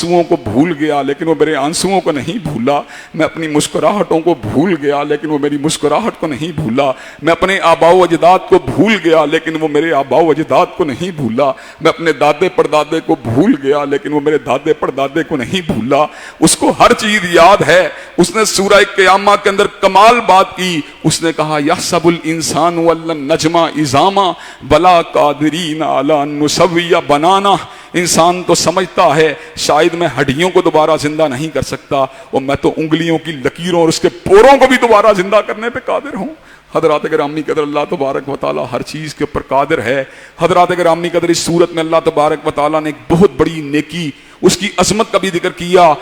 آنسوؤں کو بھول گیا لیکن وہ میرے آنسوؤں کو نہیں بھولا، میں اپنی مسکراہٹوں کو بھول گیا لیکن وہ میری مسکراہٹ کو نہیں بھولا، میں اپنے آباء و اجداد کو بھول گیا لیکن وہ میرے آباء و اجداد کو نہیں بھولا، میں اپنے دادے پردادے کو بھول گیا لیکن وہ میرے دادے پردادے کو نہیں بھولا۔ اس کو ہر چیز یاد ہے۔ اس نے سورہ قیامہ کے اندر کمال بات کی، اس نے کہا یحسب الانسان ولن نجمع عظاما بلا قادرین علی ان نسوی بنانا۔ انسان تو سمجھتا ہے شاید میں ہڈیوں کو دوبارہ زندہ نہیں کر سکتا، اور میں تو انگلیوں کی لکیروں اور اس کے پوروں کو بھی دوبارہ زندہ کرنے پہ قادر ہوں۔ حضرات گرامی قدر، اللہ تبارک و تعالی ہر چیز کے اوپر قادر ہے۔ حضرات گرامی قدر، اس صورت میں اللہ تبارک و تعالی نے ایک بہت بڑی نیکی، اس کی عظمت کا بھی ذکر کیا۔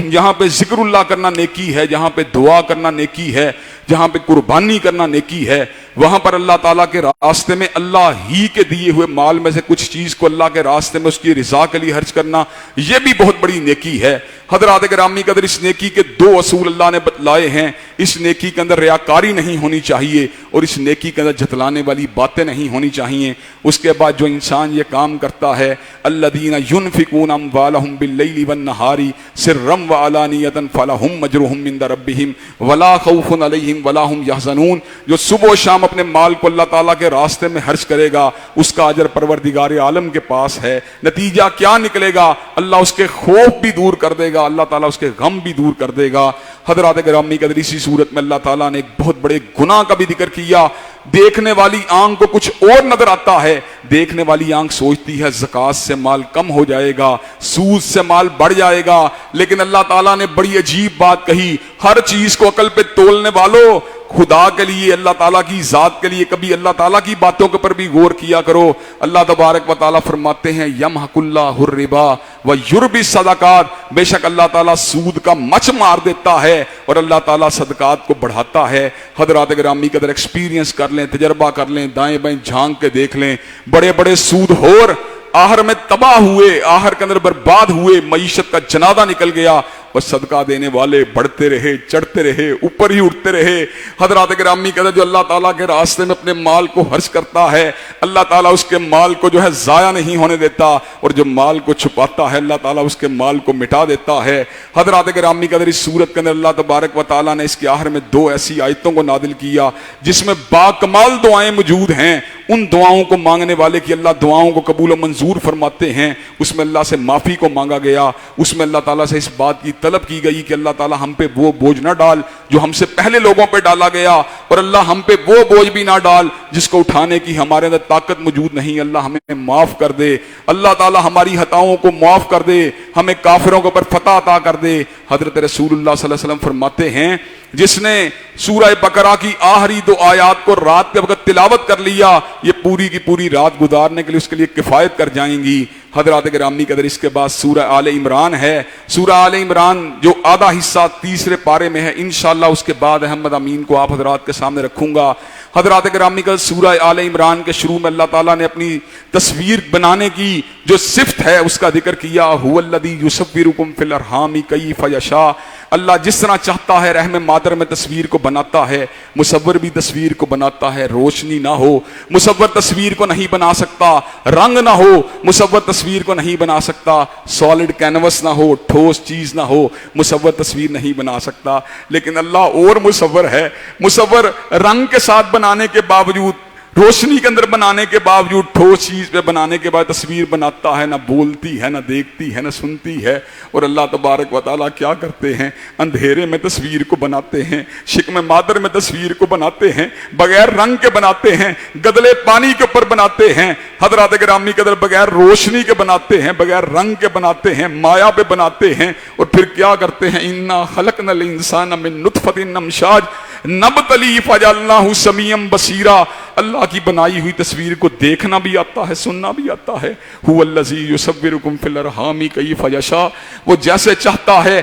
یہاں پہ ذکر اللہ کرنا نیکی ہے، جہاں پہ دعا کرنا نیکی ہے، جہاں پہ قربانی کرنا نیکی ہے، وہاں پر اللہ تعالیٰ کے راستے میں اللہ ہی کے دیے ہوئے مال میں سے کچھ چیز کو اللہ کے راستے میں اس کی رضا کے لیے خرچ کرنا، یہ بھی بہت بڑی نیکی ہے۔ حضرات گرامی قدر، اس نیکی کے دو اصول اللہ نے بتلائے ہیں۔ اس نیکی کے اندر ریاکاری نہیں ہونی چاہیے، اور اس نیکی کے اندر جھتلانے والی باتیں نہیں ہونی چاہیے۔ اس کے بعد جو انسان یہ کام کرتا ہے، الذین ینفقون اموالہم باللیل والنہار سرا وعلانیۃ فلہم اجرہم عند ربہم ولا خوف علیہم ولا ہم یحزنون، جو صبح و شام اپنے مال کو اللہ تعالیٰ کے راستے میں خرچ کرے گا، اس کا اجر پروردگار عالم کے پاس ہے۔ نتیجہ کیا نکلے گا؟ اللہ اس کے خوف بھی دور کر دے گا، اللہ تعالیٰ اس کے غم بھی دور کر دے گا۔ حضرات گرامی قدر، اسی صورت میں اللہ تعالیٰ نے ایک بہت بڑے گناہ کا بھی ذکر کیا۔ دیکھنے والی آنکھ کو کچھ اور نظر آتا ہے، دیکھنے والی آنکھ سوچتی ہے زکوٰۃ سے مال کم ہو جائے گا، سود سے مال بڑھ جائے گا، لیکن اللہ تعالیٰ نے بڑی عجیب بات کہی، ہر چیز کو عقل پہ تولنے والوں، خدا کے لیے، اللہ تعالیٰ کی ذات کے لیے کبھی اللہ تعالیٰ کی باتوں کے پر بھی غور کیا کرو۔ اللہ تبارک و تعالیٰ فرماتے ہیں یمحق اللہ الربا ویربی الصدقات، بے شک اللہ تعالیٰ سود کا مچ مار دیتا ہے اور اللہ تعالیٰ صدقات کو بڑھاتا ہے۔ حضرات گرامی قدر، ایکسپیرینس کر لیں، تجربہ کر لیں، دائیں بائیں جھانک کے دیکھ لیں، بڑے بڑے سود خور آخر میں تباہ ہوئے، آخر کے اندر برباد ہوئے، معیشت کا جنازہ نکل گیا، اور صدقہ دینے والے بڑھتے رہے، چڑھتے رہے، اوپر ہی اٹھتے رہے۔ حضرات گرامی قدر، جو اللہ تعالیٰ کے راستے میں اپنے مال کو خرچ کرتا ہے، اللہ تعالیٰ اس کے مال کو جو ہے ضائع نہیں ہونے دیتا، اور جو مال کو چھپاتا ہے اللہ تعالیٰ اس کے مال کو مٹا دیتا ہے۔ حضرات گرامی قدر، اس صورت کے اندر اللہ تبارک و تعالیٰ نے اس کے آخر میں دو ایسی آیتوں کو نازل کیا جس میں باکمال دعائیں موجود ہیں۔ ان دعاؤں کو مانگنے والے کی اللہ دعاؤں کو قبول و منظور فرماتے ہیں۔ اس میں اللہ سے معافی کو مانگا گیا، اس میں اللہ تعالیٰ سے اس بات کی طلب کی گئی کہ اللہ تعالیٰ ہم پہ وہ بوجھ نہ ڈال جو ہم سے پہلے لوگوں پہ ڈالا گیا، اور اللہ ہم پہ وہ بوجھ بھی نہ ڈال جس کو اٹھانے کی ہمارے اندر طاقت موجود نہیں۔ اللہ ہمیں معاف کر دے، اللہ تعالیٰ ہماری خطاؤں کو معاف کر دے، ہمیں کافروں کے اوپر فتح عطا کر دے۔ حضرت رسول اللہ صلی اللہ علیہ وسلم فرماتے ہیں جس نے سورہ بقرہ کی آخری دو آیات کو رات کے وقت تلاوت کر لیا، یہ پوری کی پوری رات گزارنے کے لیے اس کے لیے کفایت کر جائیں گی۔ حضرات گرامی قدر، اس کے بعد سورہ آل عمران ہے۔ سورہ آل عمران جو آدھا حصہ تیسرے پارے میں ہے، انشاءاللہ اس کے بعد احمد امین کو آپ حضرات کے سامنے رکھوں گا۔ حضرات گرامی قدر، سورہ آل عمران کے شروع میں اللہ تعالیٰ نے اپنی تصویر بنانے کی جو صفت ہے اس کا ذکر کیا، هو الذی یصورکم فی الارحام کیف یشاء۔ اللہ جس طرح چاہتا ہے رحم مادر میں تصویر کو بناتا ہے، مصور بھی تصویر کو بناتا ہے۔ روشنی نہ ہو مصور تصویر کو نہیں بنا سکتا، رنگ نہ ہو مصور تصویر کو نہیں بنا سکتا، سالڈ کینوس نہ ہو، ٹھوس چیز نہ ہو، مصور تصویر نہیں بنا سکتا۔ لیکن اللہ اور مصور ہے، مصور رنگ کے ساتھ بنانے کے باوجود، روشنی کے اندر بنانے کے باوجود، ٹھوس چیز پہ بنانے کے بعد تصویر بناتا ہے، نہ بولتی ہے، نہ دیکھتی ہے، نہ سنتی ہے۔ اور اللہ تبارک و تعالیٰ کیا کرتے ہیں؟ اندھیرے میں تصویر کو بناتے ہیں، شکم مادر میں تصویر کو بناتے ہیں، بغیر رنگ کے بناتے ہیں، گدلے پانی کے اوپر بناتے ہیں۔ حضرات گرامی قدر، بغیر روشنی کے بناتے ہیں، بغیر رنگ کے بناتے ہیں، مایا پہ بناتے ہیں، اور پھر کیا کرتے ہیں؟ انا خلقنا الانسان من نطفۃ امشاج نبتلی فجعلناہ سمیعا بصیرا۔ اللہ کی بنائی ہوئی تصویر کو دیکھنا بھی آتا ہے، سننا بھی آتا ہے۔ هو الذی یصورکم فی الارحام کیف یشاء، وہ جیسے چاہتا ہے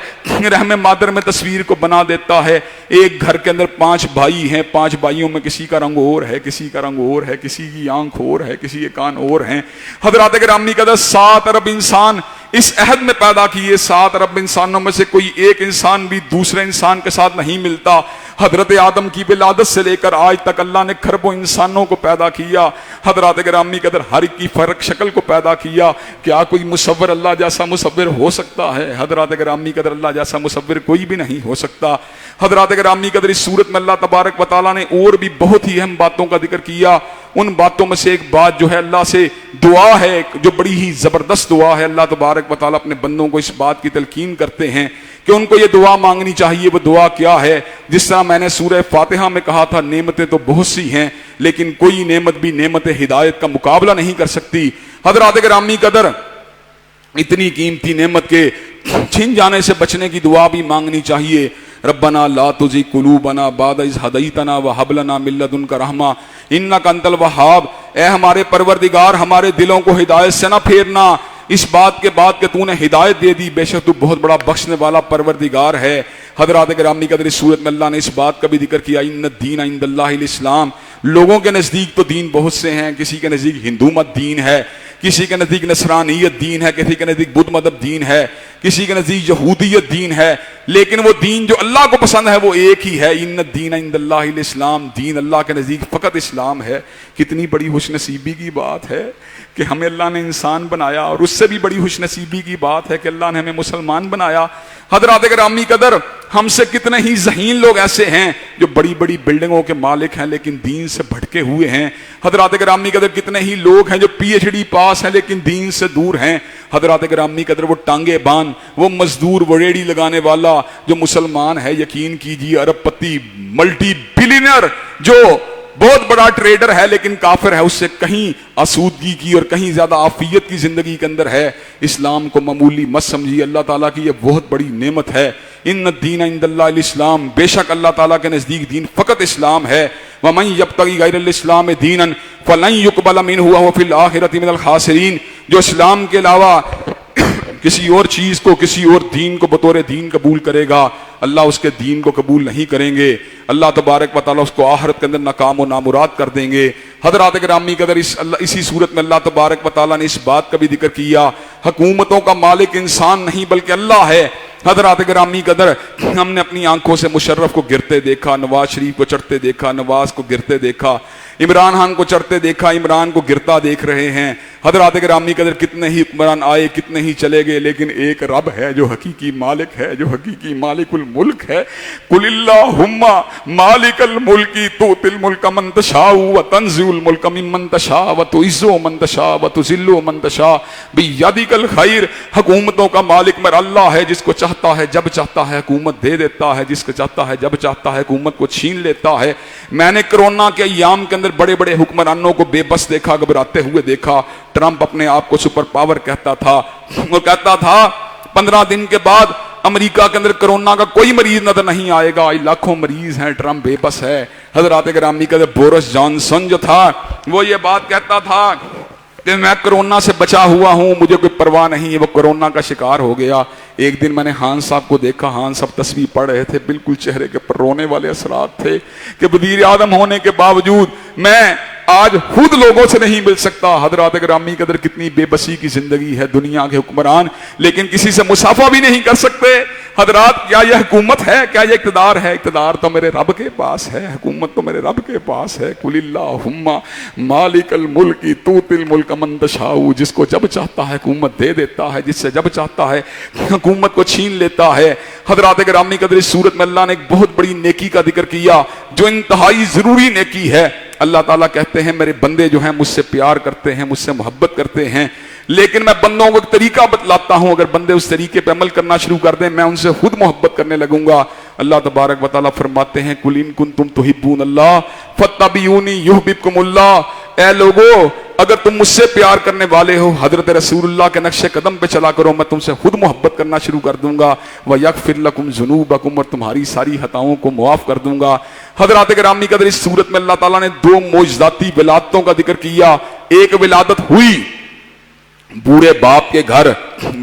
رحم مادر میں تصویر کو بنا دیتا ہے۔ ایک گھر کے اندر 5 بھائی ہیں، 5 بھائیوں میں کسی کا رنگ اور ہے، کسی کا رنگ اور ہے، کسی کی آنکھ اور ہے، کسی کے کان اور ہیں۔ حضرات گرامی قدر، 7 ارب انسان اس عہد میں پیدا کیے، 7 ارب انسانوں میں سے کوئی ایک انسان بھی دوسرے انسان کے ساتھ نہیں ملتا۔ حضرت آدم کی ولادت سے لے کر آج تک اللہ نے کھربوں انسانوں کو پیدا کیا، حضرات گرامی قدر ہر ایک کی فرق شکل کو پیدا کیا. کیا کوئی مصور اللہ جیسا مصور ہو سکتا ہے؟ حضرات گرامی قدر اللہ جیسا مصور کوئی بھی نہیں ہو سکتا. حضرات گرامی قدر اس صورت میں اللہ تبارک و تعالیٰ نے اور بھی بہت ہی اہم باتوں کا ذکر کیا. ان باتوں میں سے ایک بات جو ہے اللہ سے دعا ہے، جو بڑی ہی زبردست دعا ہے. اللہ تبارک و تعالیٰ اپنے بندوں کو اس بات کی تلقین کرتے ہیں کہ ان کو یہ دعا مانگنی چاہیے. وہ دعا کیا ہے؟ جس طرح میں نے سورہ فاتحہ میں کہا تھا، نعمتیں تو بہت سی ہیں لیکن کوئی نعمت بھی نعمت ہدایت کا مقابلہ نہیں کر سکتی. حضرات گرامی قدر اتنی قیمتی نعمت کے چھن جانے سے بچنے کی دعا بھی مانگنی چاہیے. ربنا لا تزغ قلوبنا بعد اذ ہدیتنا وہب لنا من لدنک رحمہ انک انت الوہاب. اے ہمارے پروردگار، ہمارے دلوں کو ہدایت سے نہ پھیرنا اس بات کے بعد کہ تو نے ہدایت دے دی، بے شک تو بہت بڑا بخشنے والا پروردگار ہے. حضرات گرامی قدر اس صورت میں اللہ نے اس بات کا بھی ذکر کیا، ان الدین عند اللہ الاسلام. لوگوں کے نزدیک تو دین بہت سے ہیں، کسی کے نزدیک ہندو مت دین ہے، کسی کے نزدیک نصرانیت دین ہے، کسی کے نزدیک بدھ مذہب دین ہے، کسی کے نزدیک یہودیت دین ہے، لیکن وہ دین جو اللہ کو پسند ہے وہ ایک ہی ہے. ان الدین عند اللہ الاسلام، دین اللہ کے نزدیک فقط اسلام ہے. کتنی بڑی خوش نصیبی کی بات ہے کہ ہمیں اللہ نے انسان بنایا، اور اس سے بھی بڑی خوش نصیبی کی بات ہے کہ اللہ نے ہمیں مسلمان بنایا. حضرات گرامی قدر ہم سے کتنے ہی ذہین لوگ ایسے ہیں جو بڑی بڑی بلڈنگوں کے مالک ہیں لیکن دین سے بھٹکے ہوئے ہیں. حضرات گرامی قدر کتنے ہی لوگ ہیں جو پی ایچ ڈی پاس ہیں لیکن دین سے دور ہیں. حضرات گرامی قدر وہ ٹانگے بان، وہ مزدور، وہ ریڑھی لگانے والا جو مسلمان ہے، یقین کیجیے ارب پتی ملٹی بلینئر جو بہت بڑا ٹریڈر ہے لیکن کافر ہے، اس سے کہیں آسودگی کی اور کہیں زیادہ عافیت کی زندگی کے اندر ہے. اسلام کو معمولی مت سمجھیے، اللہ تعالیٰ کی یہ بہت بڑی نعمت ہے. ان الدین عند اللہ الاسلام، بے شک اللہ تعالیٰ کے نزدیک دین فقط اسلام ہے. ومن یبتغی غیر الاسلام دینا فلن یقبل منہ وہو فی الآخرۃ من الخاسرین. جو اسلام کے علاوہ کسی اور چیز کو، کسی اور دین کو بطور دین قبول کرے گا، اللہ اس کے دین کو قبول نہیں کریں گے. اللہ تبارک و تعالیٰ اس کو آخرت کے اندر ناکام و نامراد کر دیں گے. حضرات گرامی قدر اسی صورت میں اللہ تبارک و تعالیٰ نے اس بات کا بھی ذکر کیا، حکومتوں کا مالک انسان نہیں بلکہ اللہ ہے. حضرات گرامی قدر ہم نے اپنی آنکھوں سے مشرف کو گرتے دیکھا، نواز شریف کو چڑھتے دیکھا، نواز کو گرتے دیکھا، عمران خان کو چڑھتے دیکھا، عمران کو گرتا دیکھ رہے ہیں. حضرات گرامی قدر کتنے ہی حکمران آئے، کتنے ہی چلے گئے، لیکن ایک رب ہے جو حقیقی مالک ہے، جو حقیقی مالک الملک ہے. قل اللہم مالک الملک تؤتی الملک من تشاء وتنزع الملک ممن تشاء وتعز من تشاء وتذل من تشاء بیدک الخیر. حکومتوں کا مالک میرا اللہ ہے، جس کو چاہتا ہے جب چاہتا ہے حکومت دے دیتا ہے، جس کو چاہتا ہے جب چاہتا ہے حکومت کو چھین لیتا ہے. میں نے کرونا کے ایام کے اندر بڑے بڑے حکمرانوں کو بے بس دیکھا، گھبراتے ہوئے دیکھا. ٹرمپ اپنے آپ کو سپر پاور کہتا تھا، وہ کہتا تھا 15 دن کے بعد امریکہ کے اندر کرونا کا کوئی مریض نظر نہیں آئے گا، لاکھوں مریض ہیں، ٹرمپ بے بس ہے. حضرات گرامی کا بورس جانسن جو تھا وہ یہ بات کہتا تھا کہ میں کرونا سے بچا ہوا ہوں، مجھے کوئی پرواہ نہیں ہے. وہ کرونا کا شکار ہو گیا. ایک دن میں نے خان صاحب کو دیکھا، خان صاحب تسبیح پڑھ رہے تھے، بالکل چہرے کے پر رونے والے اثرات تھے کہ وزیر اعظم ہونے کے باوجود میں آج خود لوگوں سے نہیں مل سکتا. حضرات گرامی قدر کتنی بے بسی کی زندگی ہے. دنیا کے حکمران لیکن کسی سے مصافحہ بھی نہیں کر سکتے. حضرات کیا یہ حکومت ہے؟ کیا یہ اقتدار ہے؟ اقتدار تو میرے رب کے پاس ہے، حکومت تو میرے رب کے پاس ہے. قل اللہم مالک الملک تؤتی الملک من تشاء، جس کو جب چاہتا ہے حکومت دے دیتا ہے، جس سے جب چاہتا ہے حکومت کو چھین لیتا ہے. حضرات گرامی قدر اس صورت میں اللہ نے ایک بہت بڑی نیکی کا ذکر کیا جو انتہائی ضروری نیکی ہے. اللہ تعالیٰ کہتے ہیں میرے بندے جو ہیں مجھ سے پیار کرتے ہیں، مجھ سے محبت کرتے ہیں، لیکن میں بندوں کو ایک طریقہ بتلاتا ہوں، اگر بندے اس طریقے پہ عمل کرنا شروع کر دیں میں ان سے خود محبت کرنے لگوں گا. اللہ تبارک و تعالیٰ فرماتے ہیں قل ان کنتم تحبون اللہ فاتبعونی یحببکم اللہ. اے لوگو اگر تم مجھ سے پیار کرنے والے ہو، حضرت رسول اللہ کے نقش قدم پہ چلا کرو، میں تم سے خود محبت کرنا شروع کر دوں گا. وَيَغْفِرْ لَكُمْ ذُنُوبَكُمْ، اور تمہاری ساری خطاؤں کو معاف کر دوں گا. حضرات گرامی قدر اس صورت میں اللہ تعالیٰ نے 2 معجزاتی ولادتوں کا ذکر کیا. ایک ولادت ہوئی بوڑھے باپ کے گھر،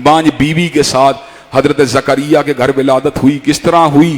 بانج بیوی کے ساتھ. حضرت زکریا کے گھر ولادت ہوئی. کس طرح ہوئی؟